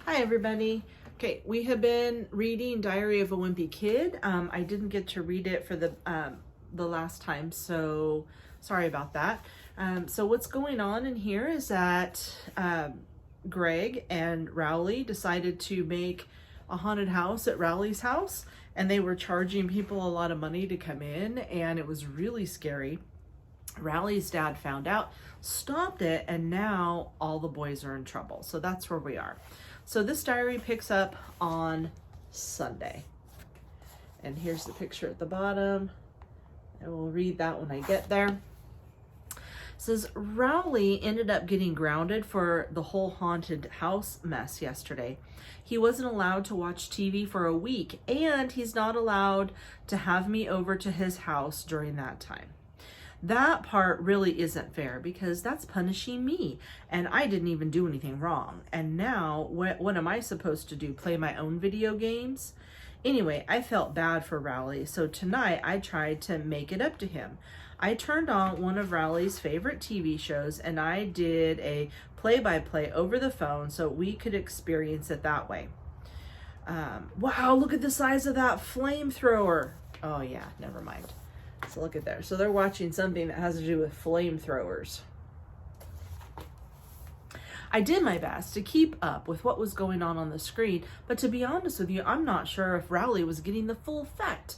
Hi everybody. Okay, we have been reading Diary of a Wimpy Kid. I didn't get to read it for the last time, so sorry about that. So what's going on in here is that Greg and Rowley decided to make a haunted house at Rowley's house, and they were charging people a lot of money to come in, and it was really scary. Rowley's dad found out, stopped it, and now all the boys are in trouble. So that's where we are. So this diary picks up on Sunday. And here's the picture at the bottom. I will read that when I get there. It says, Rowley ended up getting grounded for the whole haunted house mess yesterday. He wasn't allowed to watch TV for a week, and he's not allowed to have me over to his house during that time. That part really isn't fair because that's punishing me, and I didn't even do anything wrong. And now what am I supposed to do? Play my own video games? Anyway, I felt bad for Rowley, so tonight I tried to make it up to him. I turned on one of Rowley's favorite TV shows, and I did a play-by-play over the phone so we could experience it that way. Wow, look at the size of that flamethrower. Oh yeah, never mind. So look at there. So they're watching something that has to do with flamethrowers. I did my best to keep up with what was going on the screen, but to be honest with you, I'm not sure if Rowley was getting the full effect.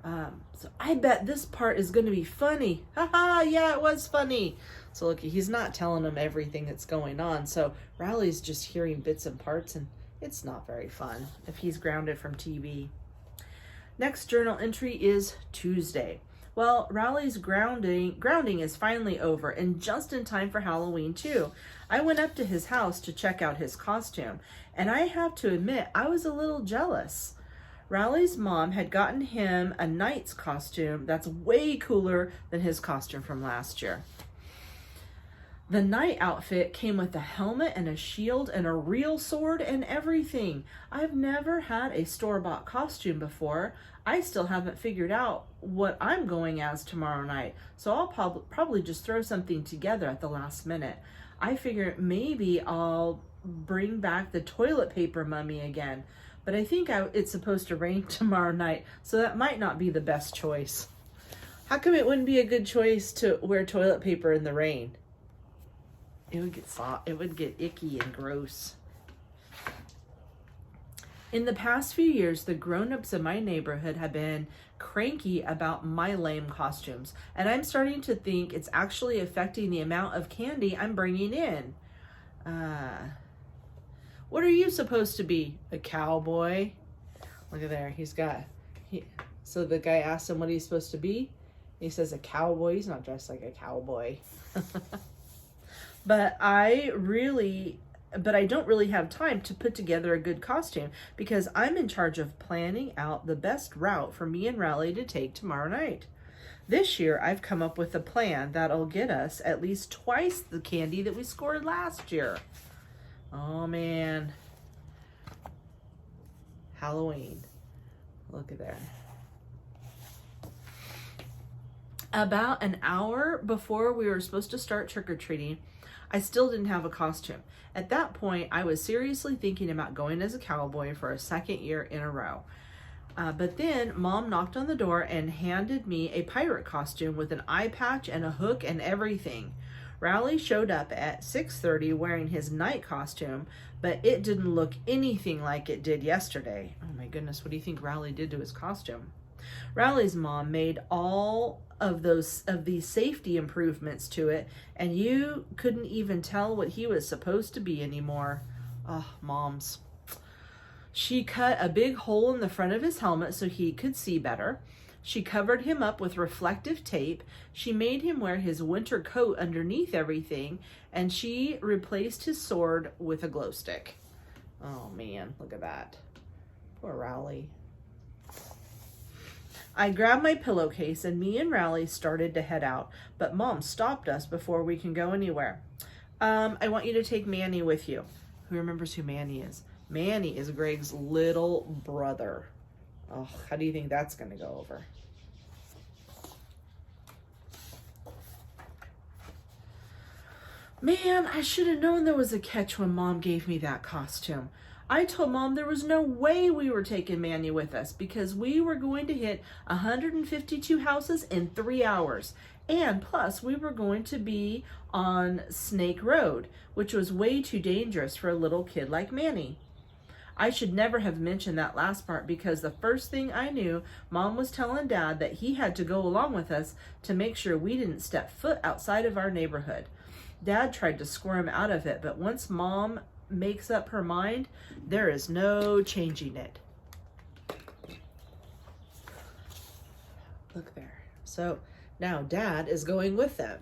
So I bet this part is going to be funny. Haha, yeah, it was funny. So look, he's not telling them everything that's going on. So Rowley's just hearing bits and parts, and it's not very fun if he's grounded from TV. Next journal entry is Tuesday. Well, Rowley's grounding is finally over, and just in time for Halloween too. I went up to his house to check out his costume, and I have to admit I was a little jealous. Rowley's mom had gotten him a knight's costume that's way cooler than his costume from last year. The knight outfit came with a helmet and a shield and a real sword and everything. I've never had a store-bought costume before. I still haven't figured out what I'm going as tomorrow night, so I'll probably just throw something together at the last minute. I figure maybe I'll bring back the toilet paper mummy again, but I think it's supposed to rain tomorrow night, so that might not be the best choice. How come it wouldn't be a good choice to wear toilet paper in the rain? It would get soft, it would get icky and gross. In the past few years, the grown-ups in my neighborhood have been cranky about my lame costumes, and I'm starting to think it's actually affecting the amount of candy I'm bringing in. What are you supposed to be? A cowboy? Look at there, so the guy asked him what he's supposed to be. He says a cowboy. He's not dressed like a cowboy. But I don't really have time to put together a good costume because I'm in charge of planning out the best route for me and Rowley to take tomorrow night. This year, I've come up with a plan that'll get us at least twice the candy that we scored last year. Oh man. Halloween. Look at there. About an hour before we were supposed to start trick-or-treating, I still didn't have a costume. At that point, I was seriously thinking about going as a cowboy for a second year in a row. But then Mom knocked on the door and handed me a pirate costume with an eye patch and a hook and everything. Rowley showed up at 6:30 wearing his night costume, but it didn't look anything like it did yesterday. Oh my goodness, what do you think Rowley did to his costume? Rowley's mom made all of these safety improvements to it, and you couldn't even tell what he was supposed to be anymore. Oh, moms. She cut a big hole in the front of his helmet so he could see better. She covered him up with reflective tape. She made him wear his winter coat underneath everything, and she replaced his sword with a glow stick. Oh man, look at that. Poor Rowley. I grabbed my pillowcase and me and Rowley started to head out, but Mom stopped us before we can go anywhere. I want you to take Manny with you. Who remembers who Manny is? Manny is Greg's little brother. Oh, how do you think that's going to go over? Man, I should have known there was a catch when Mom gave me that costume. I told Mom there was no way we were taking Manny with us because we were going to hit 152 houses in 3 hours. And plus, we were going to be on Snake Road, which was way too dangerous for a little kid like Manny. I should never have mentioned that last part because the first thing I knew, Mom was telling Dad that he had to go along with us to make sure we didn't step foot outside of our neighborhood. Dad tried to squirm out of it, but once Mom makes up her mind, there is no changing it. Look there. So now Dad is going with them.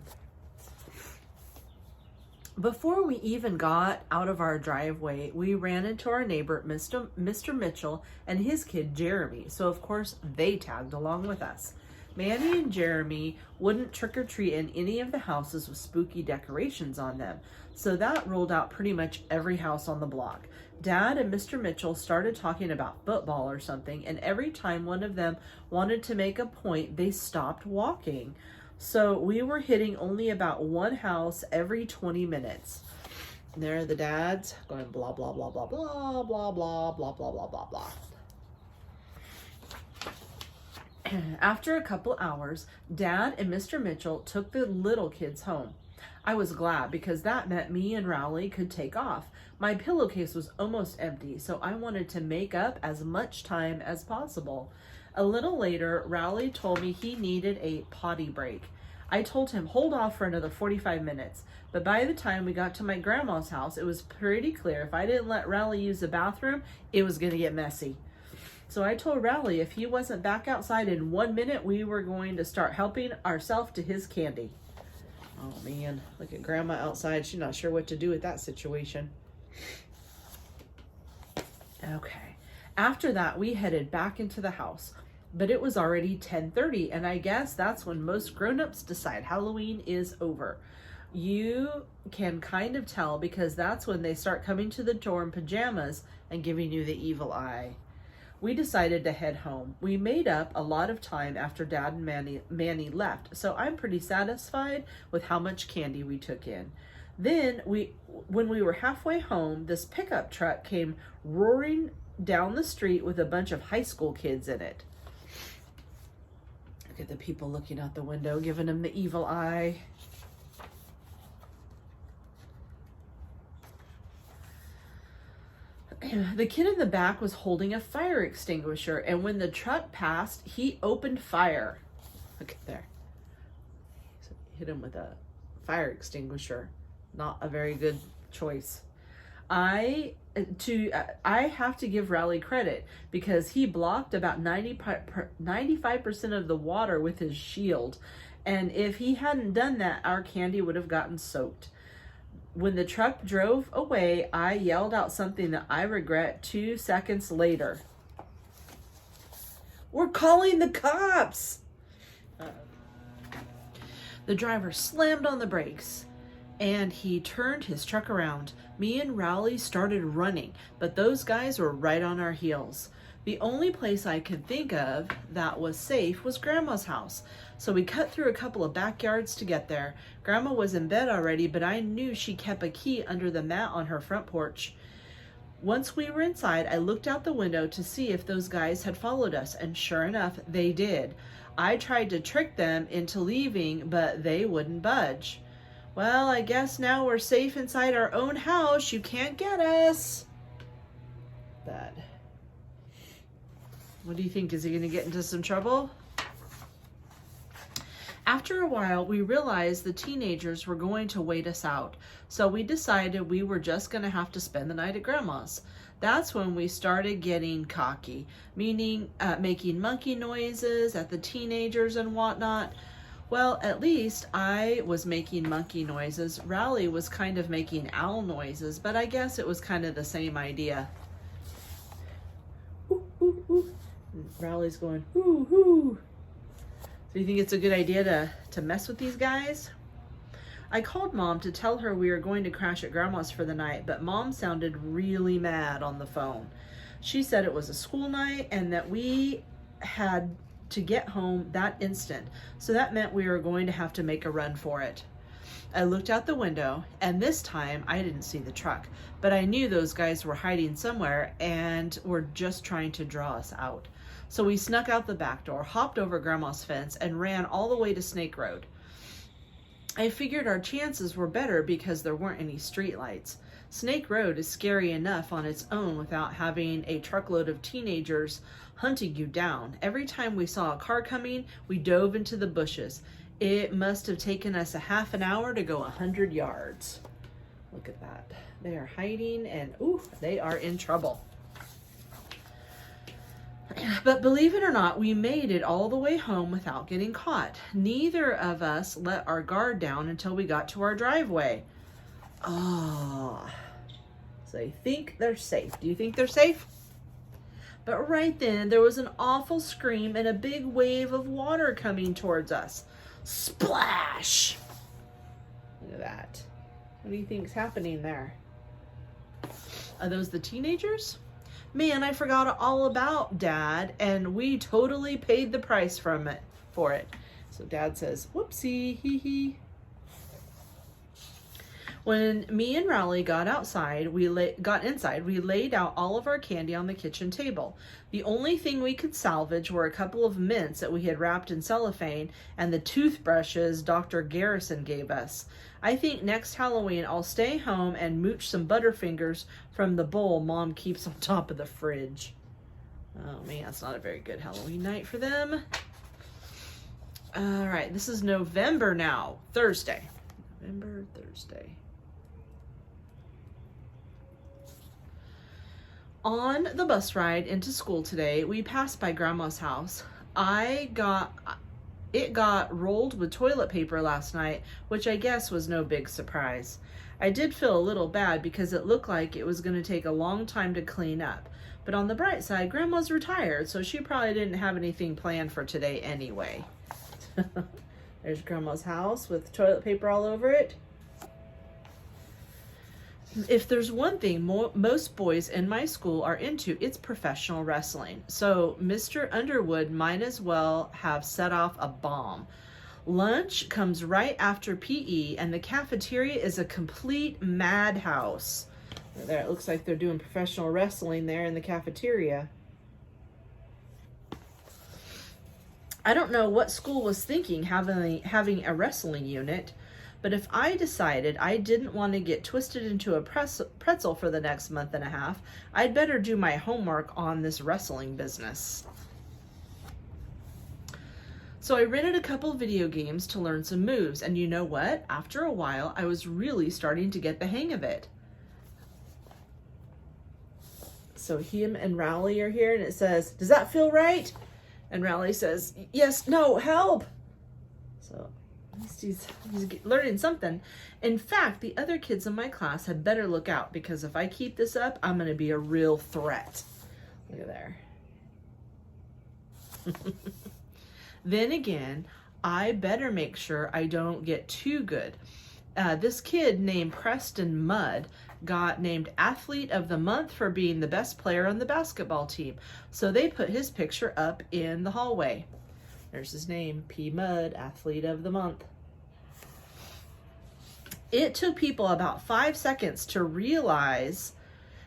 Before we even got out of our driveway, we ran into our neighbor, Mr. Mitchell, and his kid, Jeremy. So, of course, they tagged along with us. Manny and Jeremy wouldn't trick-or-treat in any of the houses with spooky decorations on them. So that ruled out pretty much every house on the block. Dad and Mr. Mitchell started talking about football or something, and every time one of them wanted to make a point, they stopped walking. So we were hitting only about one house every 20 minutes. And there are the dads going blah, blah, blah, blah, blah, blah, blah, blah, blah, blah, blah, blah. After a couple hours, Dad and Mr. Mitchell took the little kids home. I was glad because that meant me and Rowley could take off. My pillowcase was almost empty, so I wanted to make up as much time as possible. A little later, Rowley told me he needed a potty break. I told him hold off for another 45 minutes, but by the time we got to my grandma's house, it was pretty clear if I didn't let Rowley use the bathroom, it was going to get messy. So I told Rowley if he wasn't back outside in 1 minute, we were going to start helping ourselves to his candy. Oh man, look at Grandma outside. She's not sure what to do with that situation. Okay. After that, we headed back into the house, but it was already 10:30, and I guess that's when most grown-ups decide Halloween is over. You can kind of tell because that's when they start coming to the door in pajamas and giving you the evil eye. We decided to head home. We made up a lot of time after Dad and Manny left, so I'm pretty satisfied with how much candy we took in. Then, when we were halfway home, this pickup truck came roaring down the street with a bunch of high school kids in it. Look at the people looking out the window, giving them the evil eye. The kid in the back was holding a fire extinguisher, and when the truck passed, he opened fire. Look at there. So hit him with a fire extinguisher. Not a very good choice. I have to give Rowley credit because he blocked about 95% of the water with his shield. And if he hadn't done that, our candy would have gotten soaked. When the truck drove away, I yelled out something that I regret 2 seconds later. We're calling the cops! The driver slammed on the brakes and he turned his truck around. Me and Rowley started running, but those guys were right on our heels. The only place I could think of that was safe was Grandma's house. So we cut through a couple of backyards to get there. Grandma was in bed already, but I knew she kept a key under the mat on her front porch. Once we were inside, I looked out the window to see if those guys had followed us, and sure enough, they did. I tried to trick them into leaving, but they wouldn't budge. Well, I guess now we're safe inside our own house. You can't get us. Bad. What do you think? Is he going to get into some trouble? After a while, we realized the teenagers were going to wait us out, so we decided we were just going to have to spend the night at Grandma's. That's when we started getting cocky, meaning making monkey noises at the teenagers and whatnot. Well, at least I was making monkey noises. Rowley was kind of making owl noises, but I guess it was kind of the same idea. Ooh, ooh, ooh. Rowley's going, hoo, hoo. So you think it's a good idea to mess with these guys? I called Mom to tell her we were going to crash at Grandma's for the night, but Mom sounded really mad on the phone. She said it was a school night and that we had to get home that instant. So that meant we were going to have to make a run for it. I looked out the window, and this time I didn't see the truck, but I knew those guys were hiding somewhere and were just trying to draw us out. So we snuck out the back door, hopped over Grandma's fence, and ran all the way to Snake Road. I figured our chances were better because there weren't any streetlights. Snake Road is scary enough on its own without having a truckload of teenagers hunting you down. Every time we saw a car coming, we dove into the bushes. It must have taken us a half an hour to go 100 yards. Look at that. They are hiding and, ooh, they are in trouble. But believe it or not, we made it all the way home without getting caught. Neither of us let our guard down until we got to our driveway. Oh, so they think they're safe. Do you think they're safe? But right then, there was an awful scream and a big wave of water coming towards us. Splash! Look at that. What do you think's happening there? Are those the teenagers? Man, I forgot all about Dad, and we totally paid the price for it. So Dad says, whoopsie, hee hee. When me and Rowley got inside, we laid out all of our candy on the kitchen table. The only thing we could salvage were a couple of mints that we had wrapped in cellophane and the toothbrushes Dr. Garrison gave us. I think next Halloween I'll stay home and mooch some Butterfingers from the bowl Mom keeps on top of the fridge. Oh man, that's not a very good Halloween night for them. All right, this is November now, Thursday. November, Thursday. On the bus ride into school today, we passed by Grandma's house. It got rolled with toilet paper last night, which I guess was no big surprise. I did feel a little bad because it looked like it was going to take a long time to clean up. But on the bright side, Grandma's retired, so she probably didn't have anything planned for today anyway. There's Grandma's house with toilet paper all over it. If there's one thing most boys in my school are into, it's professional wrestling. So Mr. Underwood might as well have set off a bomb. Lunch comes right after PE, and the cafeteria is a complete madhouse. There, it looks like they're doing professional wrestling there in the cafeteria. I don't know what school was thinking having a wrestling unit, but if I decided I didn't want to get twisted into a pretzel for the next month and a half, I'd better do my homework on this wrestling business. So I rented a couple video games to learn some moves, and you know what? After a while, I was really starting to get the hang of it. So him and Rowley are here, and it says, "Does that feel right?" And Rowley says, "Yes, no, help." So he's learning something. In fact, the other kids in my class had better look out, because if I keep this up, I'm going to be a real threat. Look at there. Then again, I better make sure I don't get too good. This kid named Preston Mudd got named Athlete of the Month for being the best player on the basketball team. So they put his picture up in the hallway. There's his name, P. Mudd, Athlete of the Month. It took people about 5 seconds to realize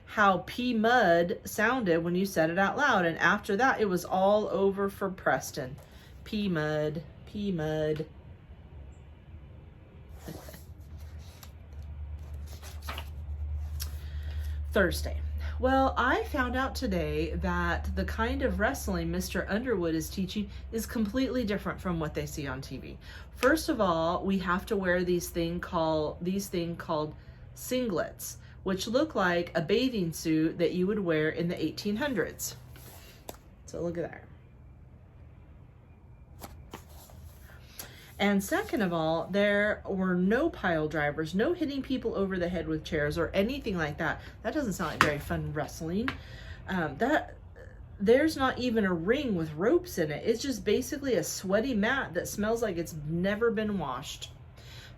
how P. Mudd sounded when you said it out loud. And after that, it was all over for Preston. P. Mudd, P. Mudd. Thursday. Well, I found out today that the kind of wrestling Mr. Underwood is teaching is completely different from what they see on TV. First of all, we have to wear these thing called singlets, which look like a bathing suit that you would wear in the 1800s. So look at that. And second of all, there were no pile drivers, no hitting people over the head with chairs or anything like that. That doesn't sound like very fun wrestling. There's not even a ring with ropes in it. It's just basically a sweaty mat that smells like it's never been washed.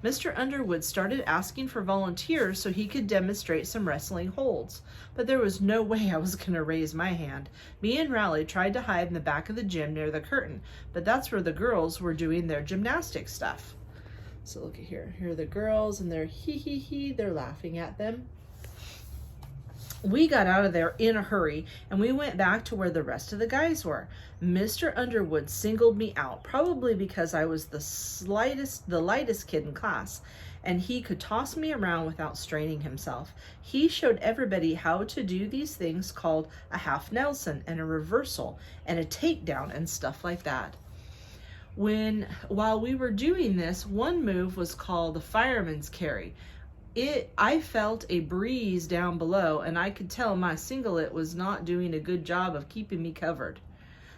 Mr. Underwood started asking for volunteers so he could demonstrate some wrestling holds, but there was no way I was going to raise my hand. Me and Rowley tried to hide in the back of the gym near the curtain, but that's where the girls were doing their gymnastic stuff. So look at here. Here are the girls, and they're hee hee hee. They're laughing at them. We got out of there in a hurry, and we went back to where the rest of the guys were. Mr. Underwood singled me out, probably because I was the lightest kid in class, and he could toss me around without straining himself. He showed everybody how to do these things called a half Nelson and a reversal and a takedown and stuff like that. While we were doing this, one move was called the fireman's carry. I felt a breeze down below, and I could tell my singlet was not doing a good job of keeping me covered.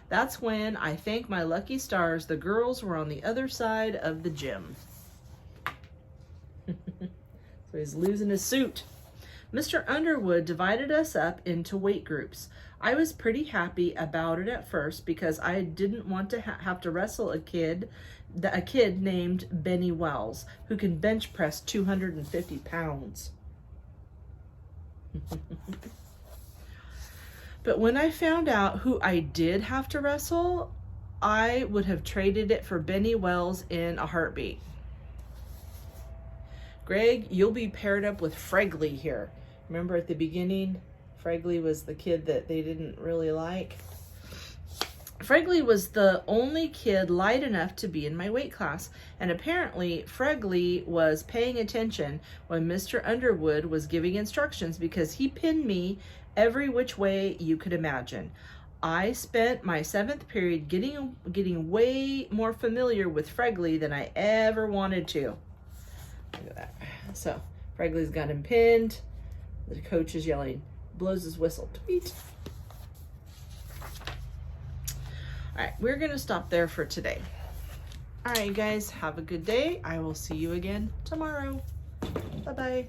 That's when I thanked my lucky stars the girls were on the other side of the gym. So he's losing his suit. Mr. Underwood divided us up into weight groups. I was pretty happy about it at first because I didn't want to have to wrestle a kid named Benny Wells, who can bench press 250 pounds. But when I found out who I did have to wrestle, I would have traded it for Benny Wells in a heartbeat. Greg, you'll be paired up with Fregley here. Remember at the beginning, Fregley was the kid that they didn't really like. Fregley was the only kid light enough to be in my weight class, and apparently Fregley was paying attention when Mr. Underwood was giving instructions because he pinned me every which way you could imagine. I spent my 7th period getting way more familiar with Fregley than I ever wanted to. Look at that. So Fregley's got him pinned. The coach is yelling, blows his whistle. Tweet. All right, we're going to stop there for today. All right, guys, have a good day. I will see you again tomorrow. Bye-bye.